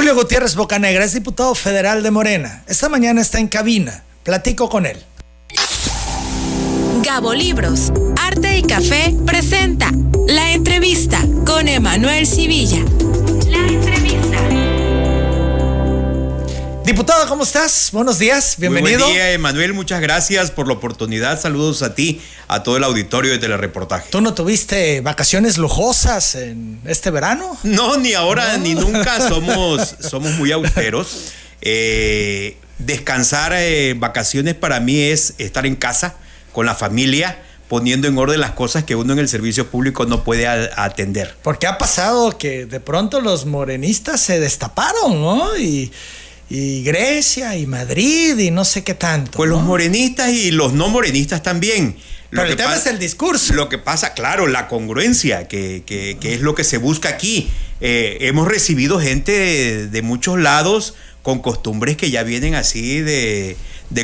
Julio Gutiérrez Bocanegra es diputado federal de Morena. Esta mañana está en cabina. Platico con él. Gabo Libros, Arte y Café presenta La Entrevista con Emanuel Civilla. La Entrevista. Diputado, ¿cómo estás? Buenos días, bienvenido. Muy buen día, Emanuel, muchas gracias por la oportunidad. Saludos a ti, a todo el auditorio de Telereportaje. ¿Tú no tuviste vacaciones lujosas en este verano? No, ni ahora ni nunca. Somos muy austeros. Descansar, vacaciones para mí es estar en casa con la familia, poniendo en orden las cosas que uno en el servicio público no puede atender. Porque ha pasado que de pronto los morenistas se destaparon, ¿no? Y Grecia y Madrid y no sé qué tanto. Pues ¿no? Los morenistas y los no morenistas también. Pero el tema es el discurso. Lo que pasa, claro, la congruencia, que es lo que se busca aquí. Hemos recibido gente de muchos lados con costumbres que ya vienen así de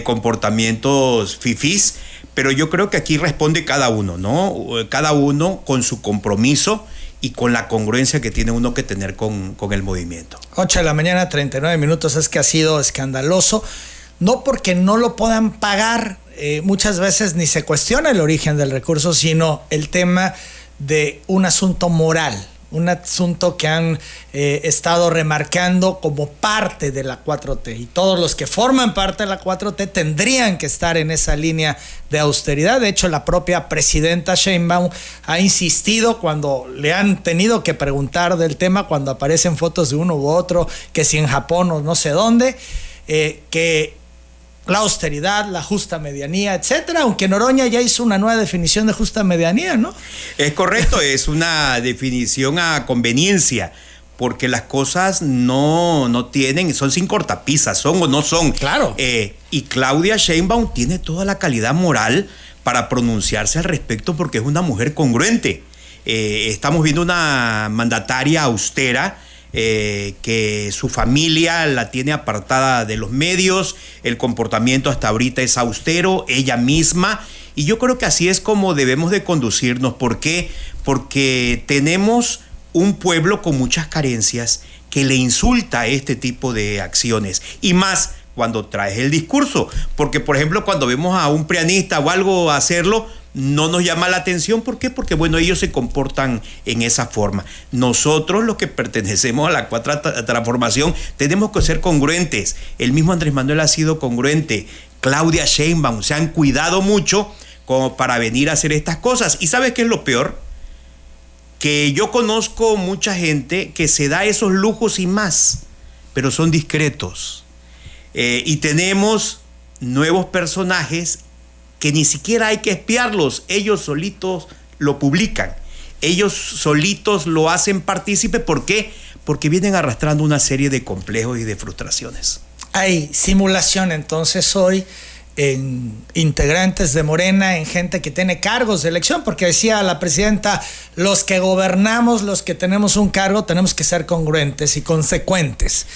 comportamientos fifís, pero yo creo que aquí responde cada uno, ¿no? Cada uno con su compromiso y con la congruencia que tiene uno que tener con el movimiento. 8 de la mañana, 39 minutos, es que ha sido escandaloso, no porque no lo puedan pagar, muchas veces ni se cuestiona el origen del recurso, sino el tema de un asunto moral, un asunto que han estado remarcando como parte de la 4T, y todos los que forman parte de la 4T tendrían que estar en esa línea de austeridad. De hecho, la propia presidenta Sheinbaum ha insistido cuando le han tenido que preguntar del tema, cuando aparecen fotos de uno u otro, que si en Japón o no sé dónde, que la austeridad, la justa medianía, etcétera, aunque Noroña ya hizo una nueva definición de justa medianía, ¿no? Es correcto, es una definición a conveniencia, porque las cosas no tienen, son sin cortapisas, son o no son. Claro. Y Claudia Sheinbaum tiene toda la calidad moral para pronunciarse al respecto, porque es una mujer congruente. Estamos viendo una mandataria austera, que su familia la tiene apartada de los medios, el comportamiento hasta ahorita es austero, ella misma, y yo creo que así es como debemos de conducirnos. ¿Por qué? Porque tenemos un pueblo con muchas carencias que le insulta a este tipo de acciones, y más cuando traes el discurso, porque por ejemplo cuando vemos a un prianista o algo hacerlo, no nos llama la atención. ¿Por qué? Porque bueno, ellos se comportan en esa forma. Nosotros, los que pertenecemos a la Cuarta Transformación, tenemos que ser congruentes. El mismo Andrés Manuel ha sido congruente, Claudia Sheinbaum, se han cuidado mucho como para venir a hacer estas cosas. ¿Y sabes qué es lo peor? Que yo conozco mucha gente que se da esos lujos y más, pero son discretos. Y tenemos nuevos personajes que ni siquiera hay que espiarlos, ellos solitos lo publican, ellos solitos lo hacen partícipe. ¿Por qué? Porque vienen arrastrando una serie de complejos y de frustraciones. Hay simulación entonces hoy en integrantes de Morena, en gente que tiene cargos de elección, porque decía la presidenta, los que gobernamos, los que tenemos un cargo, tenemos que ser congruentes y consecuentes.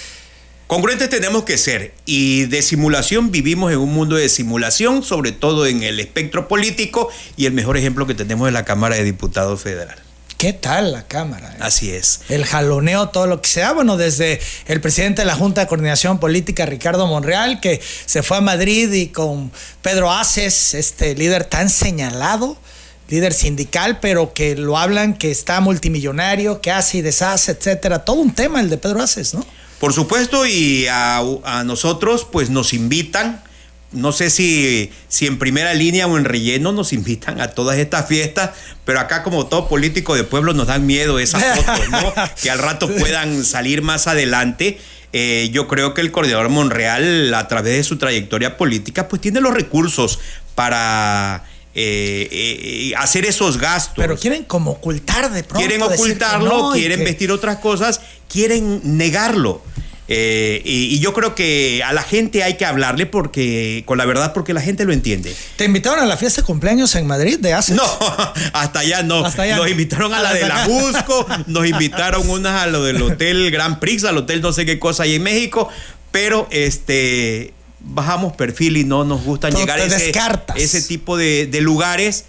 Congruentes tenemos que ser, y de simulación vivimos en un mundo de simulación, sobre todo en el espectro político, y el mejor ejemplo que tenemos es la Cámara de Diputados Federal. ¿Qué tal la Cámara? Así es. El jaloneo, todo lo que se da, bueno, desde el presidente de la Junta de Coordinación Política, Ricardo Monreal, que se fue a Madrid, y con Pedro Aces, este líder tan señalado, líder sindical, pero que lo hablan que está multimillonario, que hace y deshace, etcétera. Todo un tema el de Pedro Aces, ¿no? Por supuesto, y a nosotros pues nos invitan, no sé si en primera línea o en relleno nos invitan a todas estas fiestas, pero acá como todo político de pueblo nos dan miedo esas fotos, ¿no? Que al rato puedan salir más adelante. Yo creo que el coordinador Monreal, a través de su trayectoria política, pues tiene los recursos para hacer esos gastos. Pero quieren como ocultar de pronto. Quieren ocultarlo, no, quieren vestir otras cosas, quieren negarlo. Y yo creo que a la gente hay que hablarle con la verdad, porque la gente lo entiende. ¿Te invitaron a la fiesta de cumpleaños en Madrid de Aces? No, hasta allá no. Nos invitaron a la de la Busco, nos invitaron unas a lo del Hotel Grand Prix, al hotel no sé qué cosa ahí en México, pero bajamos perfil y no nos gusta llegar a ese tipo de lugares,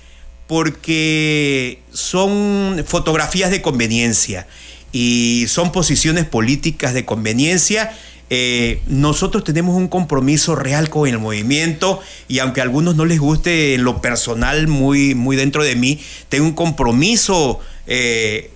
porque son fotografías de conveniencia. y son posiciones políticas de conveniencia. Nosotros tenemos un compromiso real con el movimiento, y aunque a algunos no les guste, en lo personal, muy, muy dentro de mí, tengo un compromiso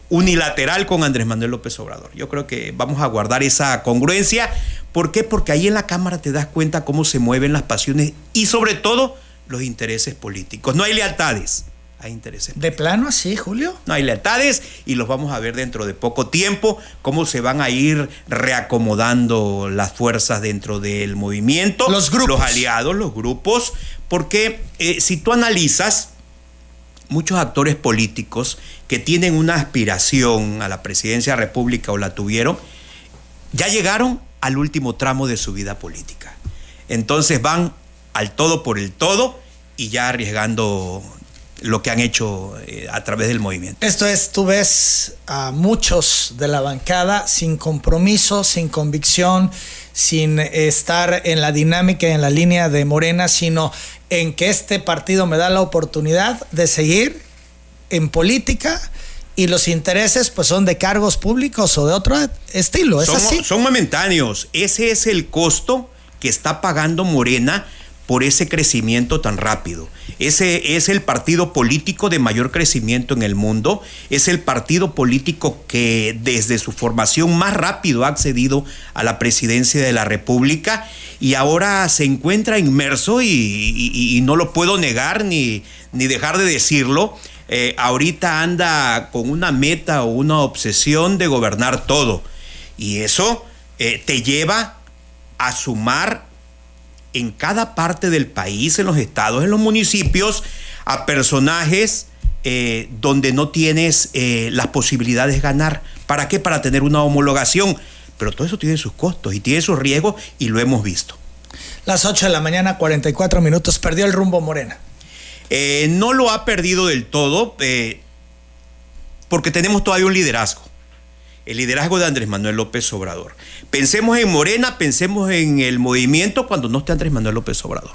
unilateral con Andrés Manuel López Obrador. Yo creo que vamos a guardar esa congruencia. ¿Por qué? Porque ahí en la Cámara te das cuenta cómo se mueven las pasiones y sobre todo los intereses políticos. No hay lealtades, hay intereses políticos. ¿De plano así, Julio? No hay lealtades, y los vamos a ver dentro de poco tiempo, cómo se van a ir reacomodando las fuerzas dentro del movimiento. Los grupos. Los aliados, los grupos, porque si tú analizas, muchos actores políticos que tienen una aspiración a la presidencia de la República o la tuvieron, ya llegaron al último tramo de su vida política. Entonces van al todo por el todo y ya arriesgando lo que han hecho a través del movimiento. Esto es, tú ves a muchos de la bancada sin compromiso, sin convicción, sin estar en la dinámica y en la línea de Morena, sino en que este partido me da la oportunidad de seguir en política, y los intereses pues son de cargos públicos o de otro estilo. ¿Es así? Son momentáneos. Ese es el costo que está pagando Morena por ese crecimiento tan rápido. Ese es el partido político de mayor crecimiento en el mundo. Es el partido político que desde su formación más rápido ha accedido a la presidencia de la República, y ahora se encuentra inmerso, y no lo puedo negar ni dejar de decirlo. Ahorita anda con una meta o una obsesión de gobernar todo, y eso te lleva a sumar en cada parte del país, en los estados, en los municipios, a personajes donde no tienes las posibilidades de ganar. ¿Para qué? Para tener una homologación. Pero todo eso tiene sus costos y tiene sus riesgos, y lo hemos visto. Las 8 de la mañana, 44 minutos. Perdió el rumbo Morena. No lo ha perdido del todo, porque tenemos todavía un liderazgo. El liderazgo de Andrés Manuel López Obrador. Pensemos en Morena, pensemos en el movimiento cuando no esté Andrés Manuel López Obrador.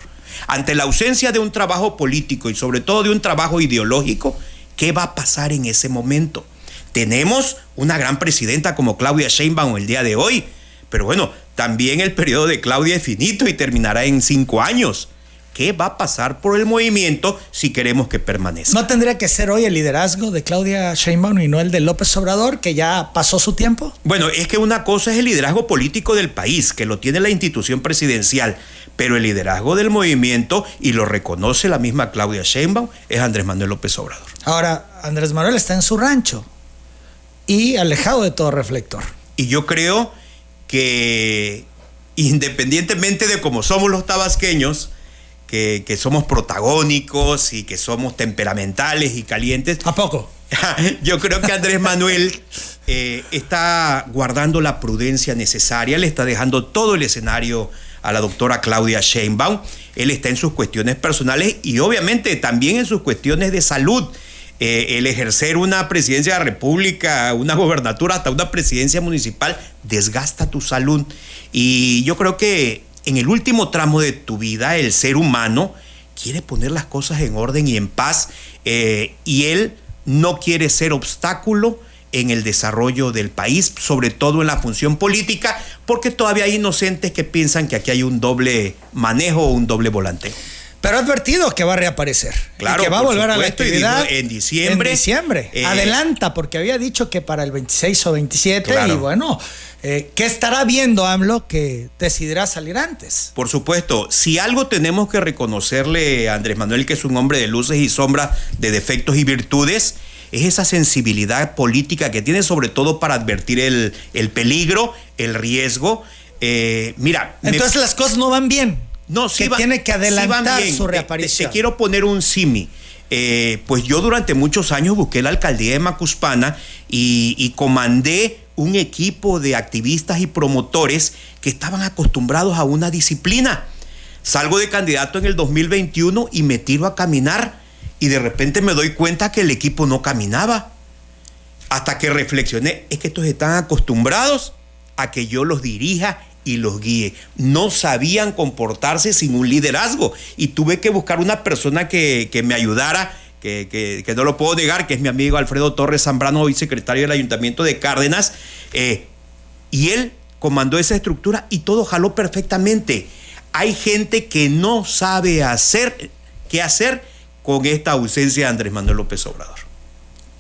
Ante la ausencia de un trabajo político y sobre todo de un trabajo ideológico, ¿qué va a pasar en ese momento? Tenemos una gran presidenta como Claudia Sheinbaum el día de hoy, pero bueno, también el periodo de Claudia es finito y terminará en 5 años. ¿Qué va a pasar por el movimiento si queremos que permanezca? ¿No tendría que ser hoy el liderazgo de Claudia Sheinbaum y no el de López Obrador, que ya pasó su tiempo? Bueno, es que una cosa es el liderazgo político del país, que lo tiene la institución presidencial, pero el liderazgo del movimiento, y lo reconoce la misma Claudia Sheinbaum, es Andrés Manuel López Obrador. Ahora, Andrés Manuel está en su rancho y alejado de todo reflector. Y yo creo que, independientemente de cómo somos los tabasqueños, que somos protagónicos y que somos temperamentales y calientes. ¿A poco? Yo creo que Andrés Manuel está guardando la prudencia necesaria, le está dejando todo el escenario a la doctora Claudia Sheinbaum. Él está en sus cuestiones personales y obviamente también en sus cuestiones de salud. El ejercer una presidencia de la República, una gobernatura, hasta una presidencia municipal, desgasta tu salud. Y yo creo que en el último tramo de tu vida, el ser humano quiere poner las cosas en orden y en paz, y él no quiere ser obstáculo en el desarrollo del país, sobre todo en la función política, porque todavía hay inocentes que piensan que aquí hay un doble manejo o un doble volanteo. Pero ha advertido que va a reaparecer. Claro, y que va a volver a la actividad en diciembre. En diciembre. Adelanta, porque había dicho que para el 26 o 27. Claro. Y bueno, ¿qué estará viendo AMLO que decidirá salir antes? Por supuesto, si algo tenemos que reconocerle a Andrés Manuel, que es un hombre de luces y sombras, de defectos y virtudes, es esa sensibilidad política que tiene, sobre todo para advertir el peligro, el riesgo. Entonces las cosas no van bien. No, sí que tiene que adelantar su reaparición. Te quiero poner un símil. Pues yo durante muchos años busqué la alcaldía de Macuspana y comandé un equipo de activistas y promotores que estaban acostumbrados a una disciplina. Salgo de candidato en el 2021 y me tiro a caminar y de repente me doy cuenta que el equipo no caminaba. Hasta que reflexioné, es que estos están acostumbrados a que yo los dirija y los guíe. No sabían comportarse sin un liderazgo y tuve que buscar una persona que me ayudara, que no lo puedo negar, que es mi amigo Alfredo Torres Zambrano, hoy secretario del Ayuntamiento de Cárdenas, y él comandó esa estructura y todo jaló perfectamente. Hay gente que no sabe qué hacer con esta ausencia de Andrés Manuel López Obrador.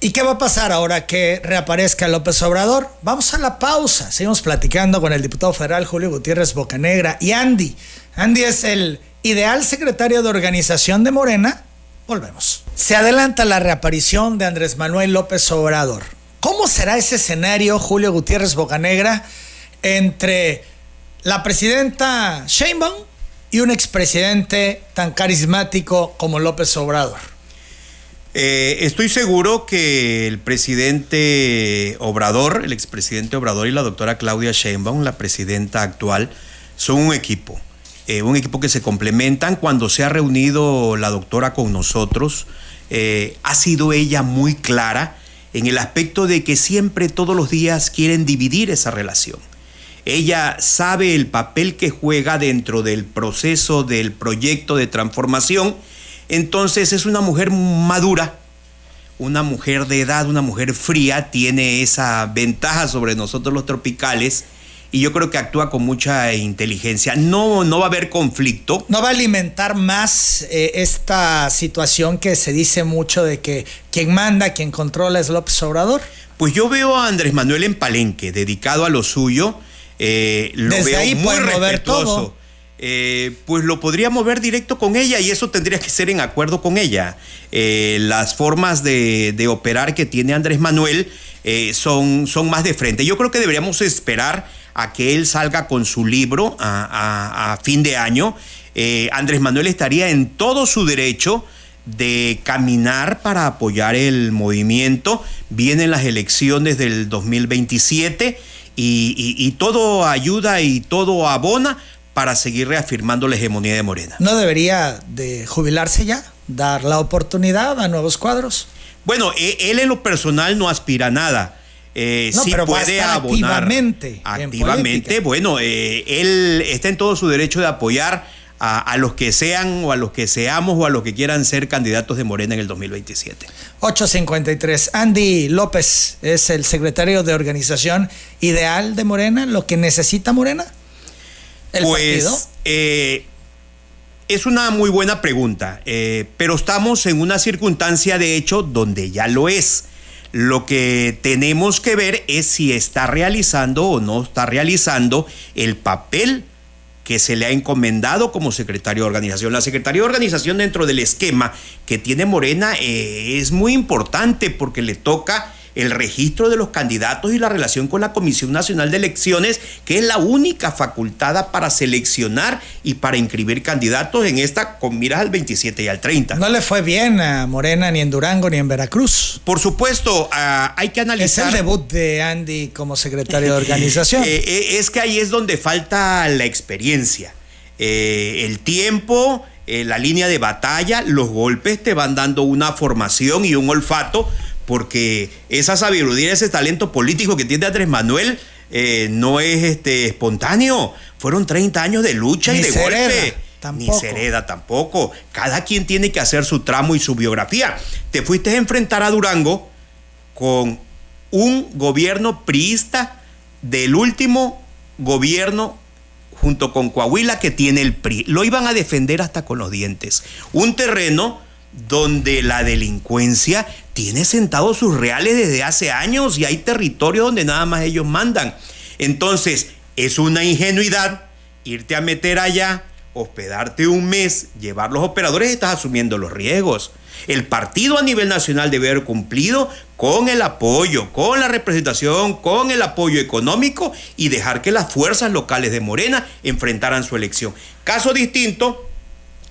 ¿Y qué va a pasar ahora que reaparezca López Obrador? Vamos a la pausa. Seguimos platicando con el diputado federal Julio Gutiérrez Bocanegra y Andy. Andy es el ideal secretario de organización de Morena. Volvemos. Se adelanta la reaparición de Andrés Manuel López Obrador. ¿Cómo será ese escenario, Julio Gutiérrez Bocanegra, entre la presidenta Sheinbaum y un expresidente tan carismático como López Obrador? Estoy seguro que el presidente Obrador, el expresidente Obrador y la doctora Claudia Sheinbaum, la presidenta actual, son un equipo que se complementan. Cuando se ha reunido la doctora con nosotros, ha sido ella muy clara en el aspecto de que siempre, todos los días, quieren dividir esa relación. Ella sabe el papel que juega dentro del proceso del proyecto de transformación. Entonces es una mujer madura, una mujer de edad, una mujer fría, tiene esa ventaja sobre nosotros los tropicales y yo creo que actúa con mucha inteligencia. No va a haber conflicto. ¿No va a alimentar más esta situación que se dice mucho de que quien manda, quien controla es López Obrador? Pues yo veo a Andrés Manuel en Palenque, dedicado a lo suyo, lo desde veo ahí muy respetuoso. Mover todo. Pues lo podría mover directo con ella y eso tendría que ser en acuerdo con ella. Las formas de operar que tiene Andrés Manuel son más de frente. Yo creo que deberíamos esperar a que él salga con su libro a fin de año. Andrés Manuel estaría en todo su derecho de caminar para apoyar el movimiento. Vienen las elecciones del 2027 y todo ayuda y todo abona para seguir reafirmando la hegemonía de Morena. ¿No debería de jubilarse ya? ¿Dar la oportunidad a nuevos cuadros? Bueno, él en lo personal no aspira a nada. No, sí pero puede va a estar abonar activamente. Bueno, él está en todo su derecho de apoyar a los que sean o a los que seamos o a los que quieran ser candidatos de Morena en el 2027. 8:53. Andy López es el secretario de organización ideal de Morena, lo que necesita Morena. Pues es una muy buena pregunta, pero estamos en una circunstancia de hecho donde ya lo es. Lo que tenemos que ver es si está realizando o no está realizando el papel que se le ha encomendado como secretario de organización. La secretaría de organización dentro del esquema que tiene Morena es muy importante porque le toca el registro de los candidatos y la relación con la Comisión Nacional de Elecciones, que es la única facultada para seleccionar y para inscribir candidatos en esta con miras al 27 y al 30. No le fue bien a Morena ni en Durango ni en Veracruz. Por supuesto, hay que analizar. Es el debut de Andy como secretario de organización. Es que ahí es donde falta la experiencia, el tiempo, la línea de batalla, los golpes te van dando una formación y un olfato, porque esa sabiduría, ese talento político que tiene Andrés Manuel no es espontáneo. Fueron 30 años de lucha y de golpe. Ni se hereda tampoco. Cada quien tiene que hacer su tramo y su biografía. Te fuiste a enfrentar a Durango con un gobierno priista del último gobierno junto con Coahuila que tiene el PRI. Lo iban a defender hasta con los dientes. Un terreno donde la delincuencia tiene sentados sus reales desde hace años y hay territorio donde nada más ellos mandan. Entonces, es una ingenuidad irte a meter allá, hospedarte un mes, llevar los operadores, estás asumiendo los riesgos. El partido a nivel nacional debe haber cumplido con el apoyo, con la representación, con el apoyo económico y dejar que las fuerzas locales de Morena enfrentaran su elección. Caso distinto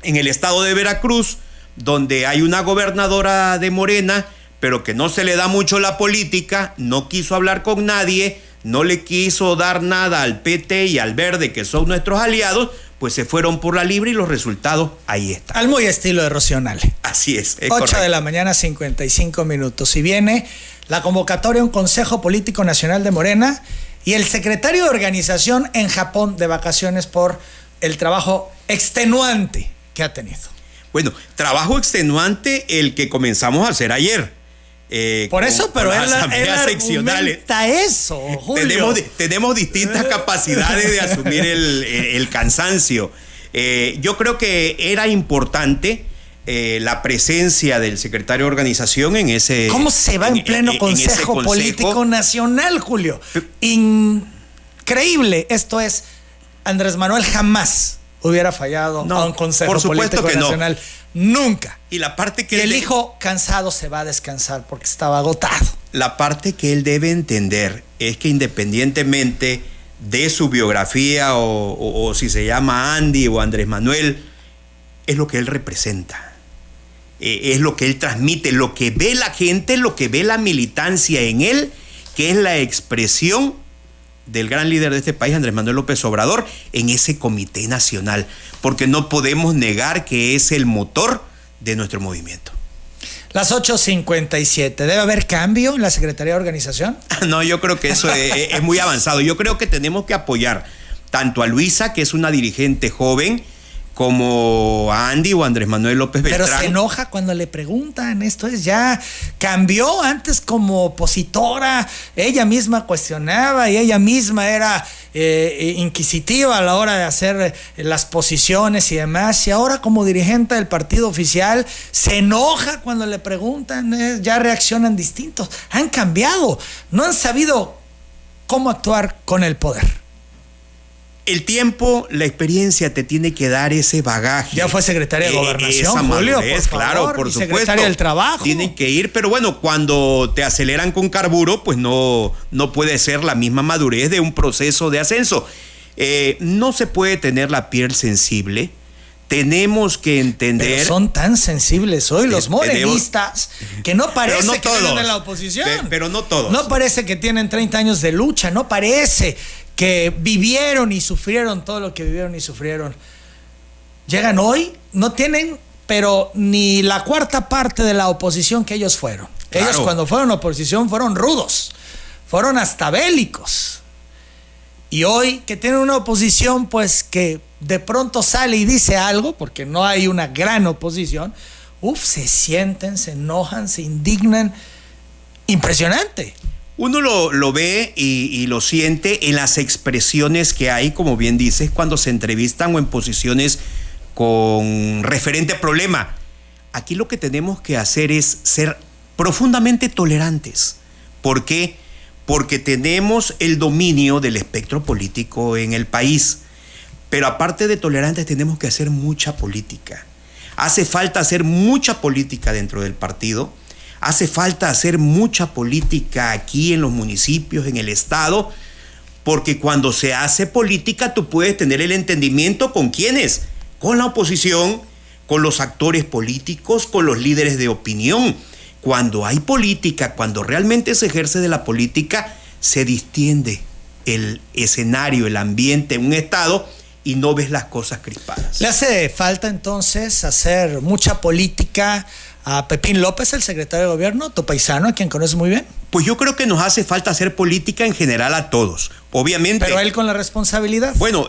en el estado de Veracruz, donde hay una gobernadora de Morena, pero que no se le da mucho la política, no quiso hablar con nadie, no le quiso dar nada al PT y al Verde, que son nuestros aliados, pues se fueron por la libre y los resultados ahí están. Al muy estilo de Rocío Nale. Así es 8 correcto. de la mañana, 55 minutos. Y viene la convocatoria a un Consejo Político Nacional de Morena y el secretario de organización en Japón de vacaciones por el trabajo extenuante que ha tenido. Bueno, trabajo extenuante el que comenzamos a hacer ayer. Por eso, pero él argumenta eso, Julio. Tenemos distintas capacidades de asumir el cansancio. Yo creo que era importante la presencia del secretario de organización en ese... ¿Cómo se va en pleno Consejo Político Nacional, Julio? Increíble. Esto es, Andrés Manuel jamás hubiera fallado a un Consejo Político Nacional. Nunca. Y la parte que el hijo cansado se va a descansar porque estaba agotado. La parte que él debe entender es que independientemente de su biografía o si se llama Andy o Andrés Manuel, es lo que él representa. Es lo que él transmite, lo que ve la gente, lo que ve la militancia en él, que es la expresión del gran líder de este país, Andrés Manuel López Obrador, en ese comité nacional, porque no podemos negar que es el motor de nuestro movimiento. Las 8:57. ¿Debe haber cambio en la Secretaría de Organización? No, yo creo que eso es muy avanzado. Yo creo que tenemos que apoyar tanto a Luisa, que es una dirigente joven, como a Andy o a Andrés Manuel López Beltrán. Pero se enoja cuando le preguntan. Esto es, ya cambió. Antes como opositora, ella misma cuestionaba y ella misma era inquisitiva a la hora de hacer las posiciones y demás, y ahora como dirigente del partido oficial se enoja cuando le preguntan, ya reaccionan distintos. Han cambiado, no han sabido cómo actuar con el poder. El tiempo, la experiencia te tiene que dar ese bagaje. Ya fue secretaria de Gobernación, esa Julio, madurez, por favor, claro, por y supuesto. Secretaria del Trabajo. Tienen que ir, pero bueno, cuando te aceleran con carburo, pues no puede ser la misma madurez de un proceso de ascenso. No se puede tener la piel sensible. Tenemos que entender... Pero son tan sensibles hoy los morenistas que no parece que viven en la oposición. Pero no todos. No parece que tienen 30 años de lucha, no parece que vivieron y sufrieron todo lo que vivieron y sufrieron. Llegan hoy, no tienen, pero ni la cuarta parte de la oposición que ellos fueron. Claro. Ellos cuando fueron oposición fueron rudos, fueron hasta bélicos. Y hoy que tienen una oposición pues que de pronto sale y dice algo, porque no hay una gran oposición, se sienten, se enojan, se indignan. Impresionante. Uno lo ve y lo siente en las expresiones que hay, como bien dices, cuando se entrevistan o en posiciones con referente problema. Aquí lo que tenemos que hacer es ser profundamente tolerantes. ¿Por qué? Porque tenemos el dominio del espectro político en el país. Pero aparte de tolerantes, tenemos que hacer mucha política. Hace falta hacer mucha política dentro del partido. Hace falta hacer mucha política aquí en los municipios, en el estado, porque cuando se hace política tú puedes tener el entendimiento con quiénes, con la oposición, con los actores políticos, con los líderes de opinión. Cuando hay política, cuando realmente se ejerce de la política, se distiende el escenario, el ambiente en un estado y no ves las cosas crispadas. ¿Le hace falta entonces hacer mucha política a Pepín López, el secretario de Gobierno, tu paisano, a quien conoces muy bien? Pues yo creo que nos hace falta hacer política en general a todos, obviamente. Pero él con la responsabilidad. Bueno,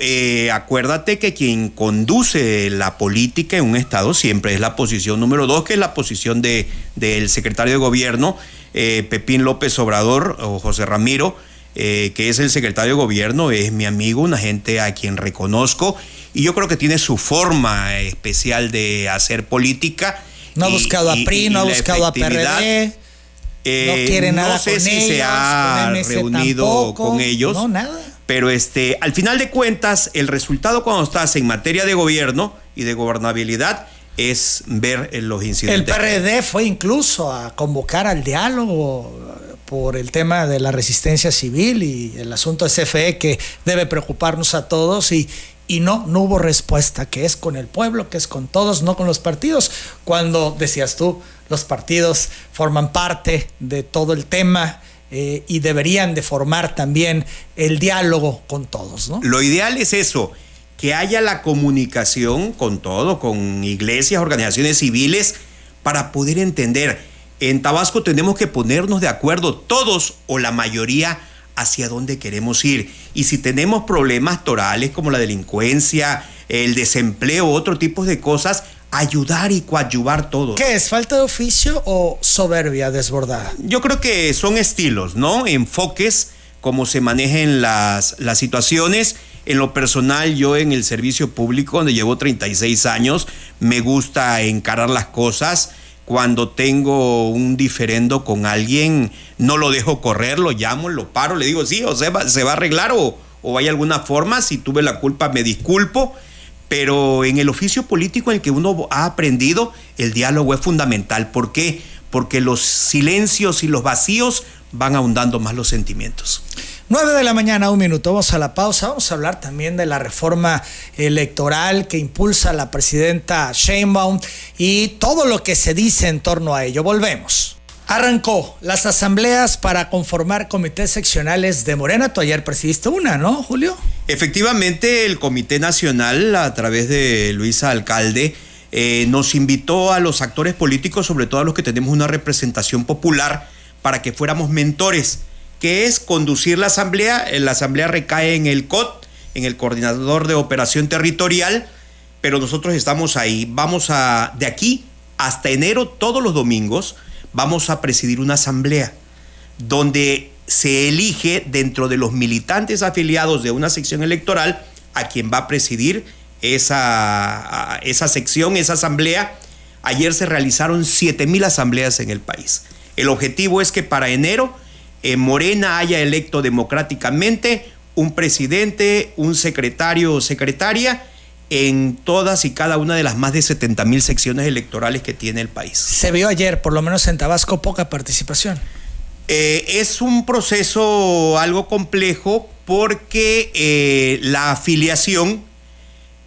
acuérdate que quien conduce la política en un estado siempre es la posición número 2, que es la posición del secretario de Gobierno, Pepín López Obrador, o José Ramiro, que es el secretario de Gobierno, es mi amigo, una gente a quien reconozco, y yo creo que tiene su forma especial de hacer política. No ha buscado a PRI, no ha buscado a PRD, no quiere nada con ellos. No sé si se ha reunido tampoco, con ellos. No, nada. Pero al final de cuentas, el resultado cuando estás en materia de gobierno y de gobernabilidad es ver los incidentes. El PRD fue incluso a convocar al diálogo por el tema de la resistencia civil y el asunto de CFE que debe preocuparnos a todos y no hubo respuesta, que es con el pueblo, que es con todos, no con los partidos. Cuando decías tú, los partidos forman parte de todo el tema y deberían de formar también el diálogo con todos, ¿no? Lo ideal es eso, que haya la comunicación con todo, con iglesias, organizaciones civiles, para poder entender. En Tabasco tenemos que ponernos de acuerdo todos o la mayoría hacia dónde queremos ir. Y si tenemos problemas torales como la delincuencia, el desempleo, otro tipo de cosas, ayudar y coadyuvar todos. ¿Qué es? ¿Falta de oficio o soberbia desbordada? Yo creo que son estilos, ¿no? Enfoques, cómo se manejen las situaciones. En lo personal, yo en el servicio público, donde llevo 36 años, me gusta encarar las cosas. Cuando tengo un diferendo con alguien, no lo dejo correr, lo llamo, lo paro, le digo, sí, o sea, se va a arreglar o hay alguna forma. Si tuve la culpa, me disculpo. Pero en el oficio político en el que uno ha aprendido, el diálogo es fundamental. ¿Por qué? Porque los silencios y los vacíos van ahondando más los sentimientos. 9 de la mañana, 1 minuto. Vamos a la pausa. Vamos a hablar también de la reforma electoral que impulsa la presidenta Sheinbaum y todo lo que se dice en torno a ello. Volvemos. Arrancó las asambleas para conformar comités seccionales de Morena. Tú ayer presidiste una, ¿no, Julio? Efectivamente, el Comité Nacional, a través de Luisa Alcalde, nos invitó a los actores políticos, sobre todo a los que tenemos una representación popular, para que fuéramos mentores, que es conducir la asamblea. La asamblea recae en el COT, en el Coordinador de Operación Territorial, pero nosotros estamos ahí. De aquí hasta enero, todos los domingos, vamos a presidir una asamblea donde se elige dentro de los militantes afiliados de una sección electoral a quien va a presidir esa sección, esa asamblea. Ayer se realizaron 7,000 asambleas en el país. El objetivo es que para enero Morena haya electo democráticamente un presidente, un secretario o secretaria en todas y cada una de las más de 70,000 secciones electorales que tiene el país. Se vio ayer, por lo menos en Tabasco, poca participación. Es un proceso algo complejo porque la afiliación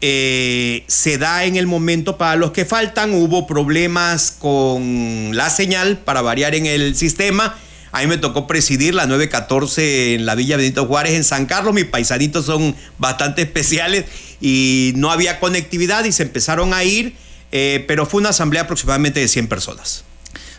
se da en el momento para los que faltan. Hubo problemas con la señal, para variar, en el sistema. A mí me tocó presidir la 914 en la Villa Benito Juárez, en San Carlos. Mis paisanitos son bastante especiales y no había conectividad y se empezaron a ir, pero fue una asamblea aproximadamente de 100 personas.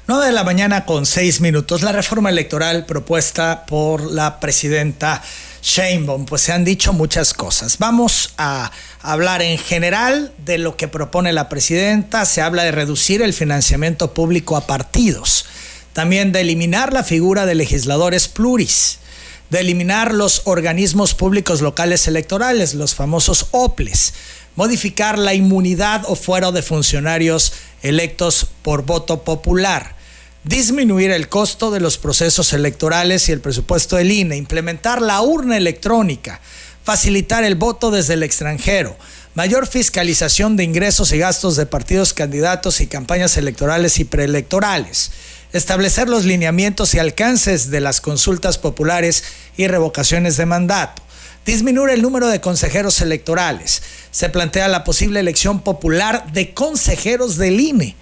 9 de la mañana con 6 minutos. La reforma electoral propuesta por la presidenta Sheinbaum, pues se han dicho muchas cosas. Vamos a hablar en general de lo que propone la presidenta. Se habla de reducir el financiamiento público a partidos, también de eliminar la figura de legisladores pluris, de eliminar los organismos públicos locales electorales, los famosos OPLES, modificar la inmunidad o fuero de funcionarios electos por voto popular, disminuir el costo de los procesos electorales y el presupuesto del INE, implementar la urna electrónica, facilitar el voto desde el extranjero, mayor fiscalización de ingresos y gastos de partidos, candidatos y campañas electorales y preelectorales, establecer los lineamientos y alcances de las consultas populares y revocaciones de mandato, disminuir el número de consejeros electorales. Se plantea la posible elección popular de consejeros del INE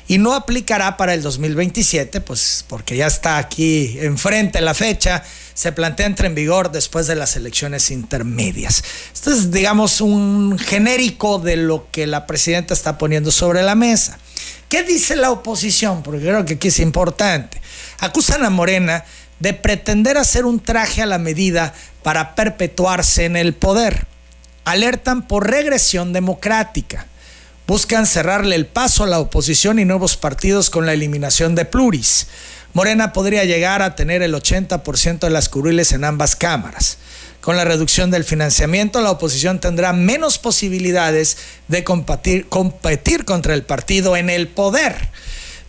y no aplicará para el 2027, pues porque ya está aquí enfrente la fecha. Se plantea entrar en vigor después de las elecciones intermedias. Esto es, digamos, un genérico de lo que la presidenta está poniendo sobre la mesa. ¿Qué dice la oposición? Porque creo que aquí es importante. Acusan a Morena de pretender hacer un traje a la medida para perpetuarse en el poder. Alertan por regresión democrática. Buscan cerrarle el paso a la oposición y nuevos partidos con la eliminación de pluris. Morena podría llegar a tener el 80% de las curules en ambas cámaras. Con la reducción del financiamiento, la oposición tendrá menos posibilidades de competir contra el partido en el poder.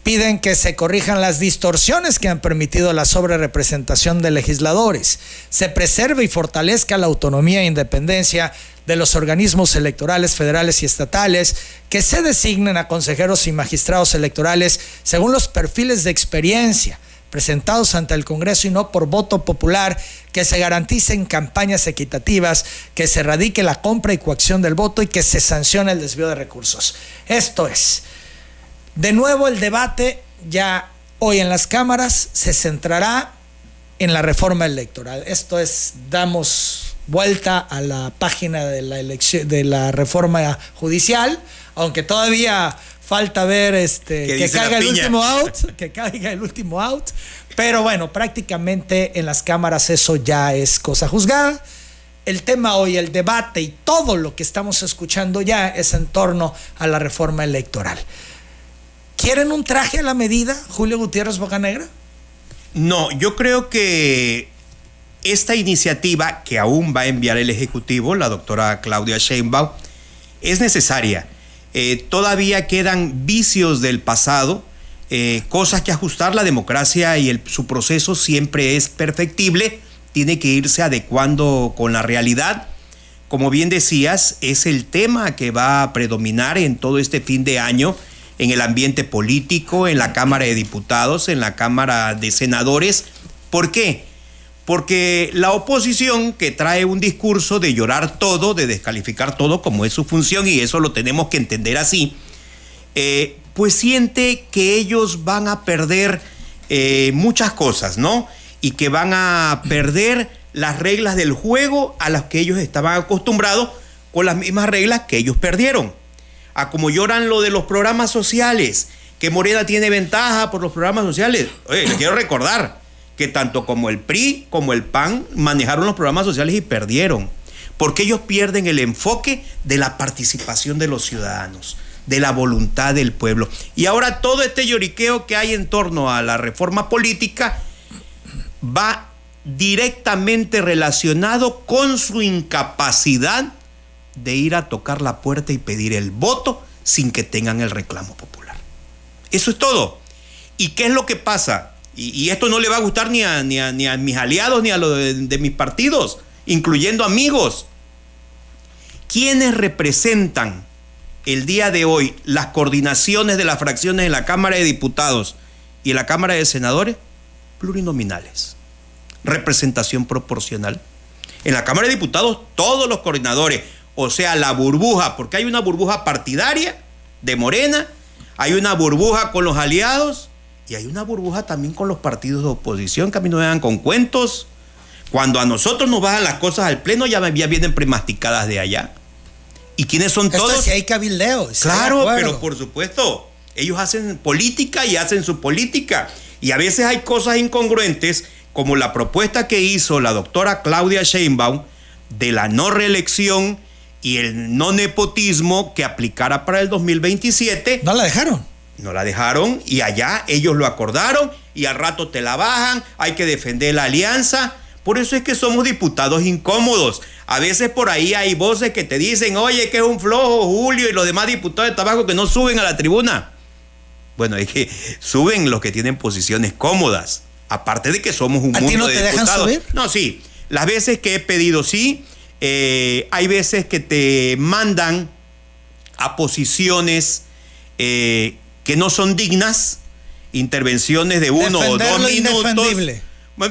Piden que se corrijan las distorsiones que han permitido la sobrerepresentación de legisladores, se preserve y fortalezca la autonomía e independencia de los organismos electorales federales y estatales, que se designen a consejeros y magistrados electorales según los perfiles de experiencia presentados ante el Congreso y no por voto popular, que se garanticen campañas equitativas, que se erradique la compra y coacción del voto y que se sancione el desvío de recursos. Esto es, de nuevo el debate ya hoy en las cámaras se centrará en la reforma electoral. Esto es, damos vuelta a la página de la elección, de la reforma judicial, aunque todavía falta ver que caiga el último out, que caiga el último out, pero bueno, prácticamente en las cámaras eso ya es cosa juzgada. el tema hoy, el debate y todo lo que estamos escuchando ya es en torno a la reforma electoral. ¿Quieren un traje a la medida, Julio Gutiérrez Bocanegra? No, yo creo que esta iniciativa que aún va a enviar el Ejecutivo, la doctora Claudia Sheinbaum, es necesaria. Todavía quedan vicios del pasado, cosas que ajustar. La democracia y su proceso siempre es perfectible, tiene que irse adecuando con la realidad. Como bien decías, es el tema que va a predominar en todo este fin de año, en el ambiente político, en la Cámara de Diputados, en la Cámara de Senadores. ¿Por qué? Porque la oposición, que trae un discurso de llorar todo, de descalificar todo, como es su función, y eso lo tenemos que entender así, pues siente que ellos van a perder muchas cosas, ¿no? Y que van a perder las reglas del juego a las que ellos estaban acostumbrados, con las mismas reglas que ellos perdieron. A como lloran lo de los programas sociales, que Morena tiene ventaja por los programas sociales. Oye, les quiero recordar que tanto como el PRI como el PAN manejaron los programas sociales y perdieron, porque ellos pierden el enfoque de la participación de los ciudadanos, de la voluntad del pueblo. Y ahora todo este lloriqueo que hay en torno a la reforma política va directamente relacionado con su incapacidad de ir a tocar la puerta y pedir el voto sin que tengan el reclamo popular. Eso es todo. ¿Y qué es lo que pasa? Y esto no le va a gustar ni a mis aliados ni a los de mis partidos, incluyendo amigos. ¿Quiénes representan el día de hoy las coordinaciones de las fracciones en la Cámara de Diputados y en la Cámara de Senadores? Plurinominales. Representación proporcional. En la Cámara de Diputados todos los coordinadores, o sea, la burbuja, porque hay una burbuja partidaria de Morena, hay una burbuja con los aliados y hay una burbuja también con los partidos de oposición, que a mí no me dan con cuentos. Cuando a nosotros nos bajan las cosas al pleno, ya vienen premasticadas de allá. ¿Y quiénes son todos? Esto sí hay cabildeo. Claro, pero por supuesto, ellos hacen política y hacen su política. Y a veces hay cosas incongruentes, como la propuesta que hizo la doctora Claudia Sheinbaum de la no reelección y el no nepotismo que aplicara para el 2027. ¿No la dejaron? No la dejaron, y allá ellos lo acordaron y al rato te la bajan, hay que defender la alianza. Por eso es que somos diputados incómodos. A veces por ahí hay voces que te dicen, oye, que es un flojo Julio y los demás diputados de Tabasco que no suben a la tribuna. Bueno, es que suben los que tienen posiciones cómodas. Aparte de que somos un mundo de diputados. ¿A ti no te dejan subir? No, sí. Las veces que he pedido, sí. Hay veces que te mandan a posiciones que no son dignas, intervenciones de 1 o 2 minutos.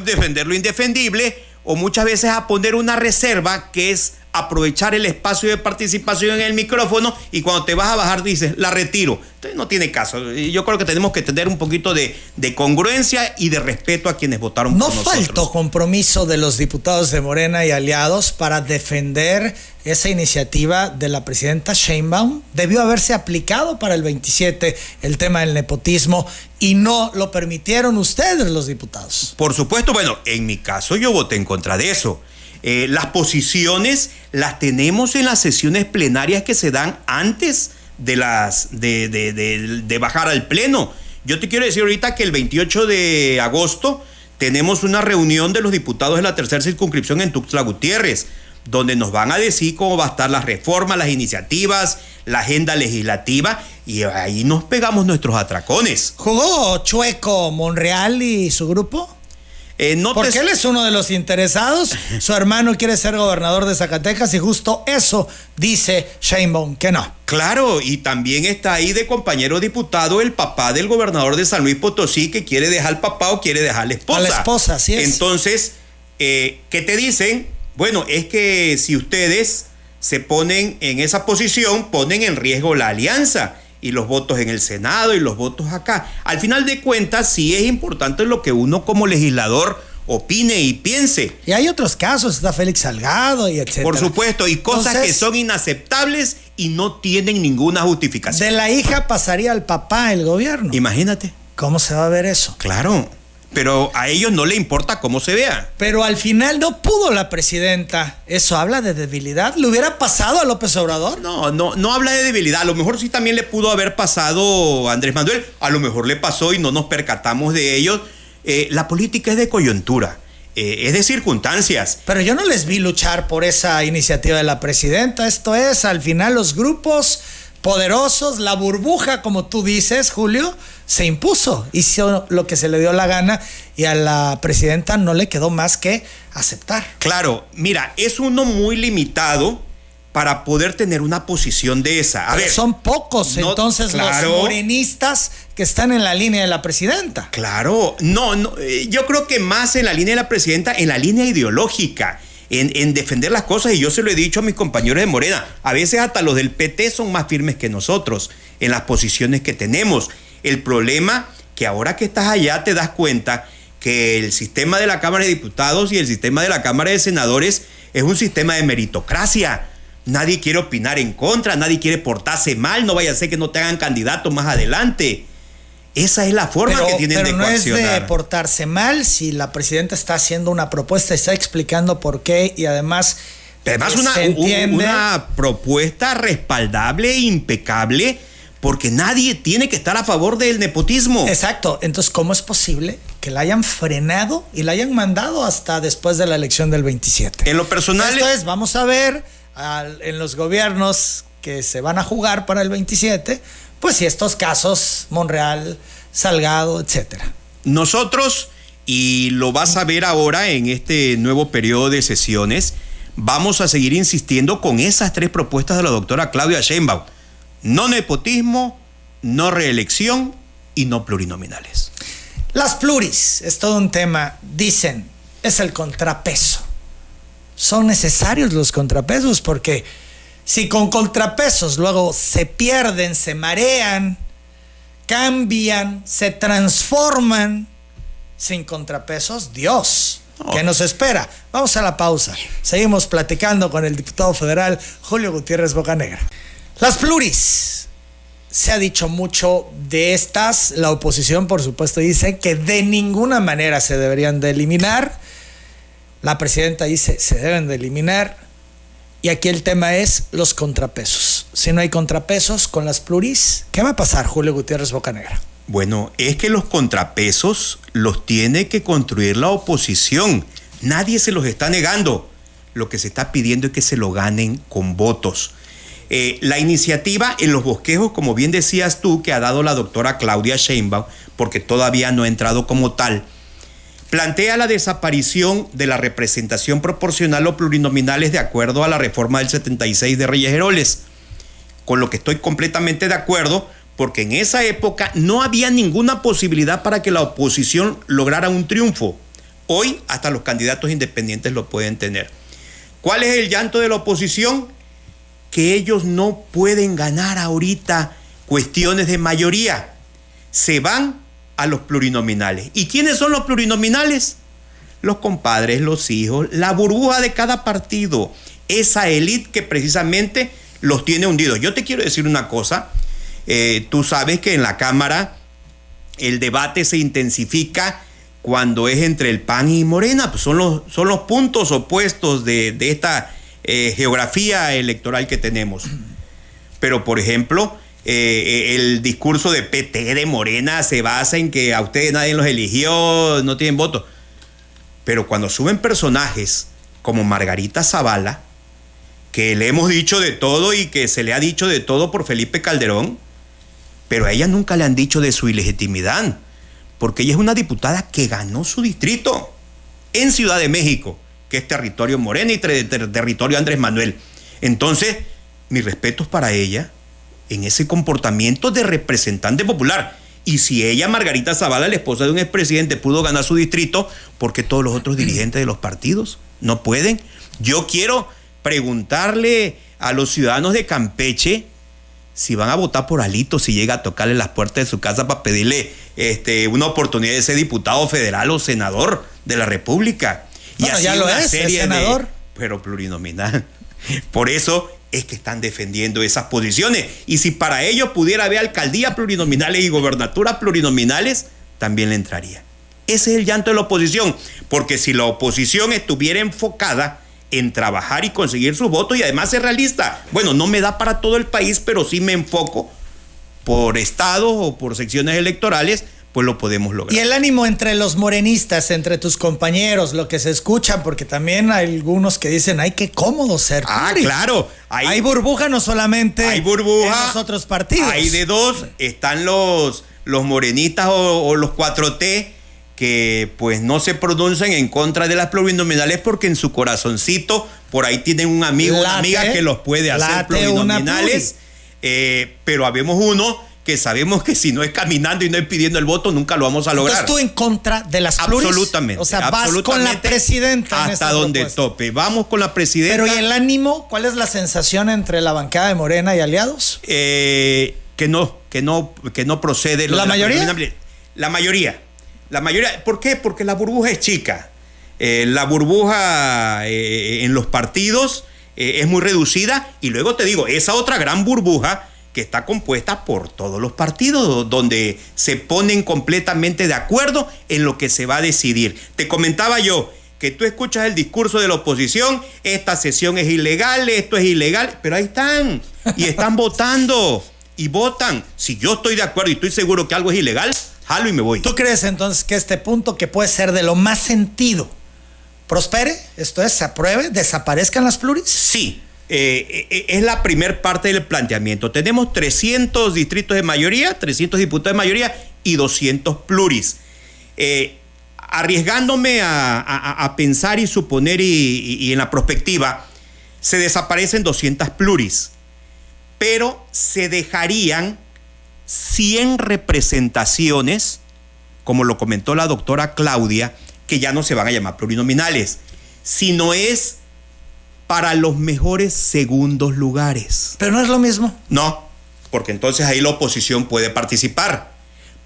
Defender lo indefendible, o muchas veces a poner una reserva, que es aprovechar el espacio de participación en el micrófono, y cuando te vas a bajar dices, la retiro. Entonces no tiene caso. Yo creo que tenemos que tener un poquito de congruencia y de respeto a quienes votaron por nosotros. ¿No faltó compromiso de los diputados de Morena y aliados para defender esa iniciativa de la presidenta Sheinbaum? Debió haberse aplicado para el 27 el tema del nepotismo, y no lo permitieron ustedes, los diputados. Por supuesto, bueno, en mi caso yo voté en contra de eso. Las posiciones las tenemos en las sesiones plenarias que se dan antes de bajar al pleno. Yo te quiero decir ahorita que el 28 de agosto tenemos una reunión de los diputados de la tercera circunscripción en Tuxtla Gutiérrez, donde nos van a decir cómo va a estar las reformas, las iniciativas, la agenda legislativa, y ahí nos pegamos nuestros atracones. ¿Jugó chueco Monreal y su grupo? Porque él es uno de los interesados. Su hermano quiere ser gobernador de Zacatecas y justo eso dice Sheinbaum que no. Claro, y también está ahí de compañero diputado el papá del gobernador de San Luis Potosí, que quiere dejar al papá o quiere dejar a la esposa. A la esposa, así es. Entonces, ¿qué te dicen? Bueno, es que si ustedes se ponen en esa posición, ponen en riesgo la alianza y los votos en el Senado y los votos acá. Al final de cuentas, sí es importante lo que uno como legislador opine y piense. Y hay otros casos, está Félix Salgado y etcétera. Por supuesto, y cosas que son inaceptables y no tienen ninguna justificación. De la hija pasaría al papá el gobierno. Imagínate. ¿Cómo se va a ver eso? Claro. pero a ellos no les importa cómo se vea. Pero al final no pudo la presidenta. ¿Eso habla de debilidad? ¿Le hubiera pasado a López Obrador? No habla de debilidad. A lo mejor sí también le pudo haber pasado a Andrés Manuel. A lo mejor le pasó y no nos percatamos de ello. La política es de coyuntura, es de circunstancias. Pero yo no les vi luchar por esa iniciativa de la presidenta. Esto es, al final los grupos poderosos, la burbuja, como tú dices, Julio, se impuso, hizo lo que se le dio la gana y a la presidenta no le quedó más que aceptar. Claro, mira, es uno muy limitado para poder tener una posición de esa. A ver, son pocos entonces los morenistas que están en la línea de la presidenta. Claro, yo creo que más en la línea de la presidenta, en la línea ideológica. En defender las cosas, y yo se lo he dicho a mis compañeros de Morena, a veces hasta los del PT son más firmes que nosotros en las posiciones que tenemos. El problema que ahora que estás allá te das cuenta que el sistema de la Cámara de Diputados y el sistema de la Cámara de Senadores es un sistema de meritocracia. Nadie quiere opinar en contra, nadie quiere portarse mal, no vaya a ser que no te hagan candidato más adelante. Esa es la forma que tienen de coaccionar. Pero no es de portarse mal si la presidenta está haciendo una propuesta, está explicando por qué y además una propuesta respaldable e impecable, porque nadie tiene que estar a favor del nepotismo. Exacto. Entonces, ¿cómo es posible que la hayan frenado y la hayan mandado hasta después de la elección del 27? En lo personal... Esto es, vamos a ver en los gobiernos que se van a jugar para el 27... pues si estos casos, Monreal, Salgado, etcétera. Nosotros, y lo vas a ver ahora en este nuevo periodo de sesiones, vamos a seguir insistiendo con esas 3 propuestas de la doctora Claudia Sheinbaum. No nepotismo, no reelección y no plurinominales. Las pluris es todo un tema, dicen, es el contrapeso. Son necesarios los contrapesos porque... si con contrapesos luego se pierden, se marean, cambian, se transforman, sin contrapesos, Dios, ¿qué nos espera? Vamos a la pausa. Seguimos platicando con el diputado federal Julio Gutiérrez Bocanegra. Las pluris, se ha dicho mucho de estas. La oposición, por supuesto, dice que de ninguna manera se deberían de eliminar. La presidenta dice se deben de eliminar. Y aquí el tema es los contrapesos. Si no hay contrapesos con las pluris, ¿qué va a pasar, Julio Gutiérrez Bocanegra? Bueno, es que los contrapesos los tiene que construir la oposición. Nadie se los está negando. Lo que se está pidiendo es que se lo ganen con votos. La iniciativa en los bosquejos, como bien decías tú, que ha dado la doctora Claudia Sheinbaum, porque todavía no ha entrado como tal, plantea la desaparición de la representación proporcional o plurinominales de acuerdo a la reforma del 76 de Reyes Heroles, con lo que estoy completamente de acuerdo, porque en esa época no había ninguna posibilidad para que la oposición lograra un triunfo. Hoy hasta los candidatos independientes lo pueden tener. ¿Cuál es el llanto de la oposición? Que ellos no pueden ganar ahorita cuestiones de mayoría. Se van a los plurinominales. ¿Y quiénes son los plurinominales? Los compadres, los hijos, la burbuja de cada partido, esa élite que precisamente los tiene hundidos. Yo te quiero decir una cosa, tú sabes que en la Cámara el debate se intensifica cuando es entre el PAN y Morena, pues son los puntos opuestos de esta geografía electoral que tenemos. Pero, por ejemplo, el discurso de PT, de Morena, se basa en que a ustedes nadie los eligió, no tienen voto. Pero cuando suben personajes como Margarita Zavala, que le hemos dicho de todo y que se le ha dicho de todo por Felipe Calderón, pero a ella nunca le han dicho de su ilegitimidad, porque ella es una diputada que ganó su distrito en Ciudad de México, que es territorio Morena y territorio Andrés Manuel. Entonces, mis respetos para ella en ese comportamiento de representante popular. Y si ella, Margarita Zavala, la esposa de un expresidente, pudo ganar su distrito, ¿por qué todos los otros dirigentes de los partidos no pueden? Yo quiero preguntarle a los ciudadanos de Campeche si van a votar por Alito, si llega a tocarle las puertas de su casa para pedirle una oportunidad de ser diputado federal o senador de la República. Bueno, ya lo es senador. Pero plurinominal. Por eso es que están defendiendo esas posiciones. Y si para ellos pudiera haber alcaldías plurinominales y gobernaturas plurinominales, también le entraría. Ese es el llanto de la oposición, porque si la oposición estuviera enfocada en trabajar y conseguir sus votos y además ser realista, bueno, no me da para todo el país, pero sí me enfoco por estados o por secciones electorales, pues lo podemos lograr. Y el ánimo entre los morenistas, entre tus compañeros, lo que se escuchan, porque también hay algunos que dicen, ay, qué cómodo ser. Claro. Hay burbuja no solamente hay burbuja, en los otros partidos. Hay de dos, están los morenistas o los 4T que pues no se pronuncian en contra de las plurinominales porque en su corazoncito por ahí tienen un amigo, una amiga que los puede hacer plurinominales, pero habemos uno que sabemos que si no es caminando y no es pidiendo el voto, nunca lo vamos a lograr. Entonces, ¿tú en contra de las pluris? Absolutamente. O sea, vas con la presidenta. Hasta donde tope. Vamos con la presidenta. Pero ¿y el ánimo? ¿Cuál es la sensación entre la bancada de Morena y aliados? Que no procede. ¿La mayoría? La mayoría. ¿Por qué? Porque la burbuja es chica. La burbuja en los partidos es muy reducida. Y luego te digo, esa otra gran burbuja que está compuesta por todos los partidos, donde se ponen completamente de acuerdo en lo que se va a decidir. Te comentaba yo que tú escuchas el discurso de la oposición, esta sesión es ilegal, esto es ilegal, pero ahí están, y están votando, y votan. Si yo estoy de acuerdo y estoy seguro que algo es ilegal, jalo y me voy. ¿Tú crees entonces que este punto, que puede ser de lo más sentido, prospere? Esto es, se apruebe, desaparezcan las pluris. Sí. Es la primer parte del planteamiento. Tenemos 300 distritos de mayoría, 300 diputados de mayoría y 200 pluris. Arriesgándome a pensar y suponer y en la prospectiva, se desaparecen 200 pluris, pero se dejarían 100 representaciones, como lo comentó la doctora Claudia, que ya no se van a llamar plurinominales, sino es para los mejores segundos lugares. Pero no es lo mismo. No, porque entonces ahí la oposición puede participar.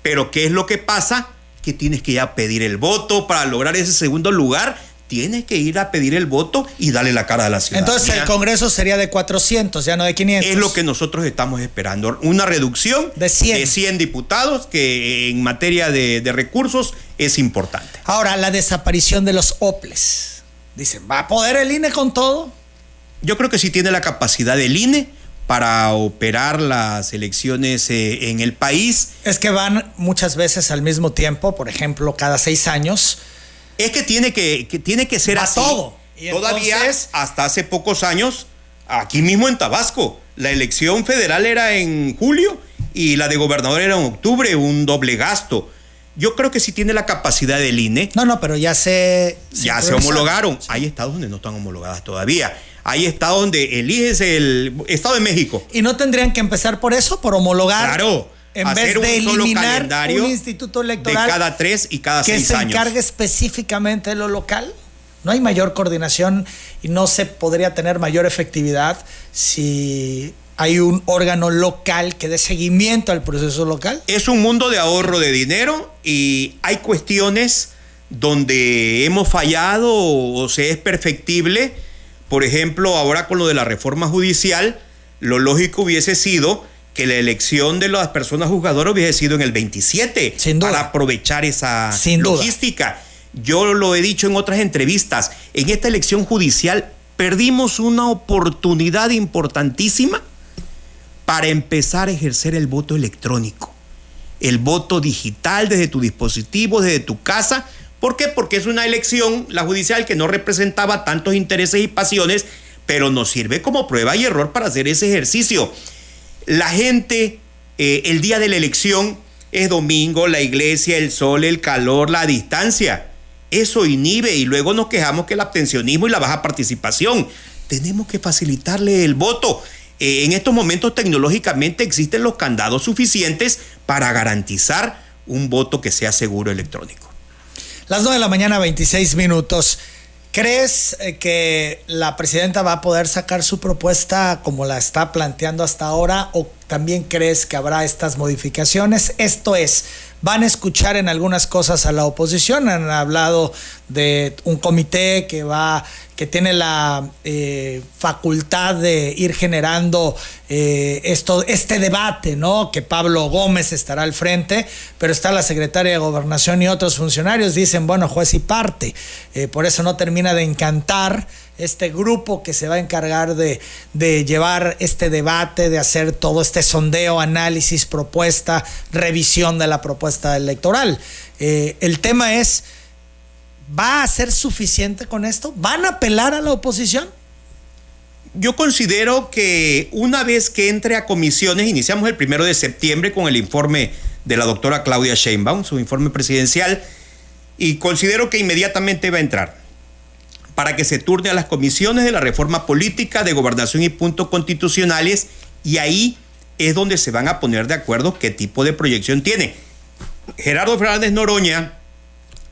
Pero ¿qué es lo que pasa? Que tienes que ir a pedir el voto para lograr ese segundo lugar. Tienes que ir a pedir el voto y darle la cara a la ciudadanía. Entonces el Congreso sería de 400, ya no de 500. Es lo que nosotros estamos esperando. Una reducción de 100 diputados, que en materia de recursos es importante. Ahora, la desaparición de los OPLES. Dicen, ¿va a poder el INE con todo? Yo creo que sí tiene la capacidad del INE para operar las elecciones en el país. Es que van muchas veces al mismo tiempo, por ejemplo, cada 6 años. Es que tiene que ser así. Todo. Todavía, entonces, hasta hace pocos años, aquí mismo en Tabasco, la elección federal era en julio y la de gobernador era en octubre, un doble gasto. Yo creo que sí tiene la capacidad del INE. No, pero ya se homologaron. Sí. Hay estados donde no están homologadas todavía. Hay estados donde eliges el Estado de México. ¿Y no tendrían que empezar por eso, por homologar? Claro. En vez de eliminar un instituto electoral de cada 3 y cada 6 años. Que se encargue específicamente de lo local. ¿No hay mayor coordinación y no se podría tener mayor efectividad si hay un órgano local que dé seguimiento al proceso local? Es un mundo de ahorro de dinero y hay cuestiones donde hemos fallado o se es perfectible. Por ejemplo, ahora con lo de la reforma judicial, lo lógico hubiese sido que la elección de las personas juzgadoras hubiese sido en el 27, sin duda, para aprovechar esa sin logística. Duda. Yo lo he dicho en otras entrevistas, en esta elección judicial perdimos una oportunidad importantísima para empezar a ejercer el voto electrónico, el voto digital desde tu dispositivo, desde tu casa. ¿Por qué? Porque es una elección, la judicial, que no representaba tantos intereses y pasiones, pero nos sirve como prueba y error para hacer ese ejercicio. La gente, el día de la elección es domingo, la iglesia, el sol, el calor, la distancia. Eso inhibe y luego nos quejamos que el abstencionismo y la baja participación. Tenemos que facilitarle el voto. En estos momentos tecnológicamente existen los candados suficientes para garantizar un voto que sea seguro electrónico. Las 9:26 a.m. ¿Crees que la presidenta va a poder sacar su propuesta como la está planteando hasta ahora, o también crees que habrá estas modificaciones? Esto es, ¿van a escuchar en algunas cosas a la oposición? Han hablado de un comité que que tiene la facultad de ir generando este debate, ¿no? Que Pablo Gómez estará al frente, pero está la secretaria de Gobernación y otros funcionarios, dicen, bueno, juez y parte. Por eso no termina de encantar este grupo que se va a encargar de llevar este debate, de hacer todo este sondeo, análisis, propuesta, revisión de la propuesta electoral. El tema es, ¿va a ser suficiente con esto? ¿Van a apelar a la oposición? Yo considero que una vez que entre a comisiones, iniciamos el 1 de septiembre con el informe de la doctora Claudia Sheinbaum, su informe presidencial, y considero que inmediatamente va a entrar para que se turne a las comisiones de la reforma política, de gobernación y puntos constitucionales, y ahí es donde se van a poner de acuerdo qué tipo de proyección tiene. Gerardo Fernández Noroña,